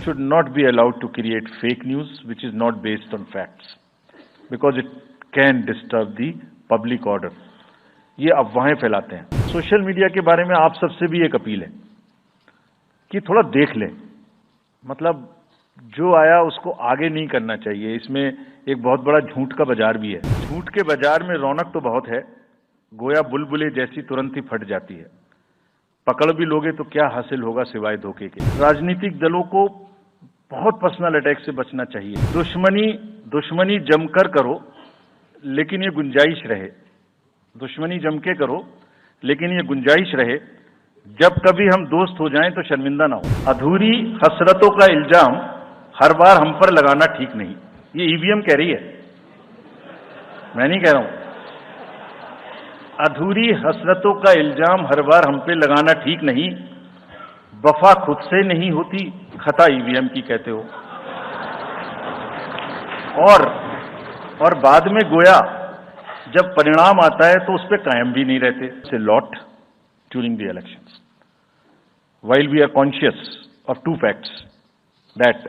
should not be allowed to create fake news which is not based on facts because it can disturb the public order. ये अफवाहें फैलाते हैं। Social media के बारे में आप सबसे भी एक अपील है कि थोड़ा देख लें, मतलब जो आया उसको आगे नहीं करना चाहिए। इसमें एक बहुत बड़ा झूठ का बाजार भी है। झूठ के बाजार में रौनक तो बहुत है, गोया बुलबुले जैसी तुरंत ही फट जाती है। पकड़ भी लोगे तो क्या हासिल होगा सिवाय धोखे के। राजनीतिक दलों को बहुत पर्सनल अटैक से बचना चाहिए। दुश्मनी जमकर करो, लेकिन ये गुंजाइश रहे। दुश्मनी जम के करो, लेकिन ये गुंजाइश रहे, जब कभी हम दोस्त हो जाएं तो शर्मिंदा ना हो। अधूरी हसरतों का इल्जाम हर बार हम पर लगाना ठीक नहीं। ये ईवीएम कह रही है, मैं नहीं कह रहा हूं। अधूरी हसरतों का इल्जाम हर बार हम पे लगाना ठीक नहीं। वफा खुद से नहीं होती, खता ईवीएम की कहते हो। और बाद में गोया जब परिणाम आता है तो उस पर कायम भी नहीं रहते। से lot during the elections while we are conscious of two facts, that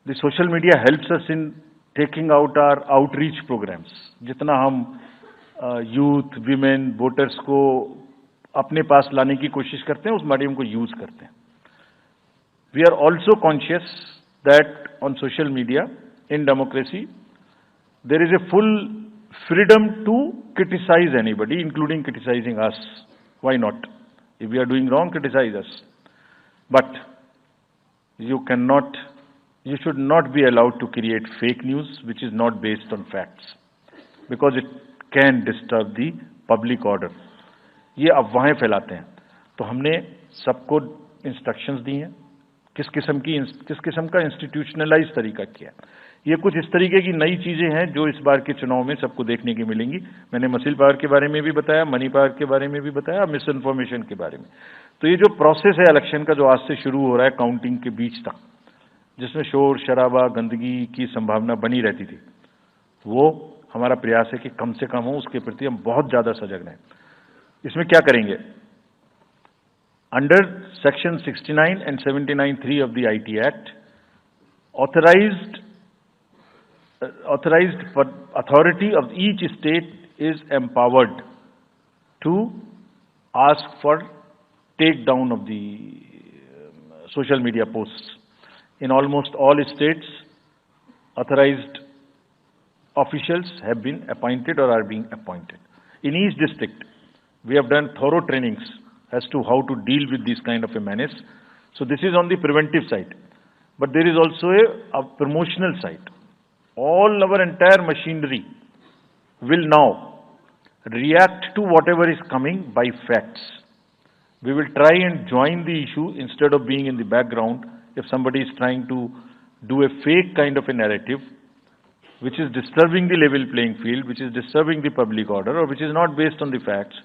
the social media helps us in taking out our outreach programs. जितना हम यूथ, विमेन, वोटर्स को अपने पास लाने की कोशिश करते हैं, उस मीडियम को यूज करते हैं। We are also conscious that on social media, in democracy, there is a full freedom to criticize anybody, including criticizing us. Why not? If we are doing wrong, criticize us. But you should not be allowed to create fake news which is not based on facts because it can disturb the public order. ये अफवाहें फैलाते हैं। तो हमने सबको instructions दी हैं, किस किस्म का इंस्टीट्यूशनलाइज तरीका किया। ये कुछ इस तरीके की नई चीजें हैं जो इस बार के चुनाव में सबको देखने की मिलेंगी। मैंने मसिल पावर के बारे में भी बताया, मनी पावर के बारे में भी बताया, मिस इन्फॉर्मेशन के बारे में। तो ये जो प्रोसेस है इलेक्शन का, जो आज से शुरू हो रहा है काउंटिंग के बीच तक, जिसमें शोर शराबा, गंदगी की संभावना बनी रहती थी, वो हमारा प्रयास है कि कम से कम हो। उसके प्रति हम बहुत ज्यादा सजग रहें। इसमें क्या करेंगे? Under section 69 and 79(3) of the IT Act, authorized authority of each state is empowered to ask for takedown of the social media posts. In almost all states, authorized officials have been appointed or are being appointed. In each district, we have done thorough trainings as to how to deal with this kind of a menace. So this is on the preventive side, but there is also a promotional side. All our entire machinery will now react to whatever is coming by facts. We will try and join the issue instead of being in the background. If somebody is trying to do a fake kind of a narrative, which is disturbing the level playing field, which is disturbing the public order, or which is not based on the facts,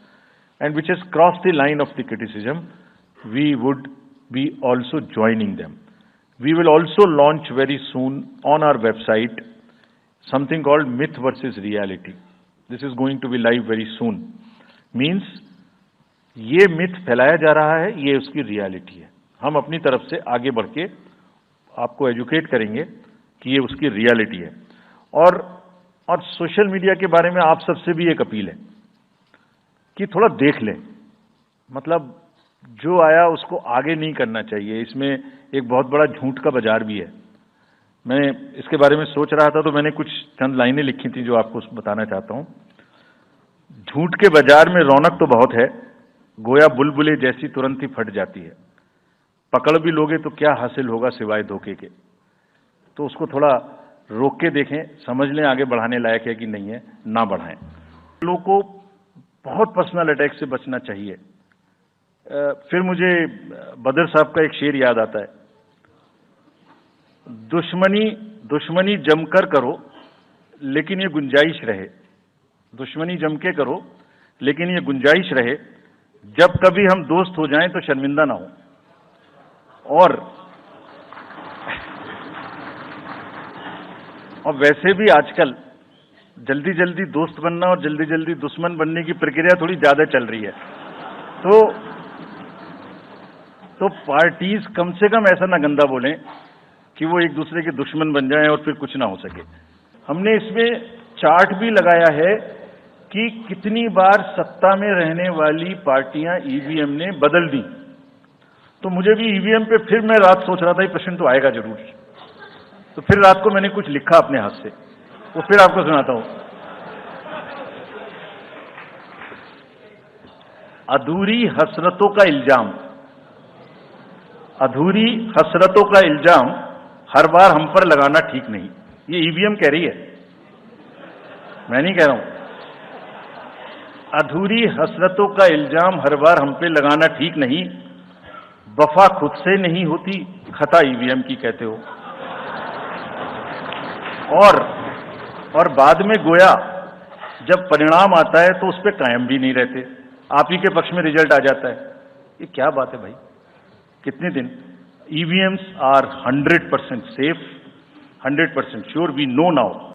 and which has crossed the line of the criticism, we would be also joining them. We will also launch very soon on our website something called Myth versus Reality. This is going to be live very soon. Means ये myth फैलाया जा रहा है, ये उसकी reality है। हम अपनी तरफ से आगे बढ़ के आपको एजुकेट करेंगे कि ये उसकी रियलिटी है। और सोशल मीडिया के बारे में आप सबसे भी एक अपील है कि थोड़ा देख लें, मतलब जो आया उसको आगे नहीं करना चाहिए। इसमें एक बहुत बड़ा झूठ का बाजार भी है। मैं इसके बारे में सोच रहा था तो मैंने कुछ चंद लाइनें लिखी थी जो आपको बताना चाहता हूं। झूठ के बाजार में रौनक तो बहुत है, गोया बुलबुले जैसी तुरंत ही फट जाती है। पकड़ भी लोगे तो क्या हासिल होगा सिवाय धोखे के। तो उसको थोड़ा रोक के देखें, समझ लें आगे बढ़ाने लायक है कि नहीं है, ना बढ़ाएं। लोगों को बहुत पर्सनल अटैक से बचना चाहिए। फिर मुझे बदर साहब का एक शेर याद आता है, दुश्मनी जमकर करो, लेकिन ये गुंजाइश रहे। दुश्मनी जम के करो, लेकिन ये गुंजाइश रहे, जब कभी हम दोस्त हो जाएं तो शर्मिंदा ना हो। और वैसे भी आजकल जल्दी जल्दी दोस्त बनना और जल्दी जल्दी दुश्मन बनने की प्रक्रिया थोड़ी ज्यादा चल रही है। तो तो पार्टीज कम से कम ऐसा ना गंदा बोलें कि वो एक दूसरे के दुश्मन बन जाएं और फिर कुछ ना हो सके। हमने इसमें चार्ट भी लगाया है कि कितनी बार सत्ता में रहने वाली पार्टियां ईवीएम ने बदल दी। तो मुझे भी ईवीएम पे फिर मैं रात सोच रहा था ये प्रश्न तो आएगा जरूर, तो फिर रात को मैंने कुछ लिखा अपने हाथ से, वो फिर आपको सुनाता हूं। अधूरी हसरतों का इल्जाम, अधूरी हसरतों का इल्जाम हर बार हम पर लगाना ठीक नहीं। ये ईवीएम कह रही है, मैं नहीं कह रहा हूं। अधूरी हसरतों का इल्जाम हर बार हम पे लगाना ठीक नहीं, वफा खुद से नहीं होती, खता ईवीएम की कहते हो। और बाद में गोया जब परिणाम आता है तो उस पर कायम भी नहीं रहते, आप ही के पक्ष में रिजल्ट आ जाता है। ये क्या बात है भाई, कितने दिन? EVMs are 100% safe, 100% sure, we know now.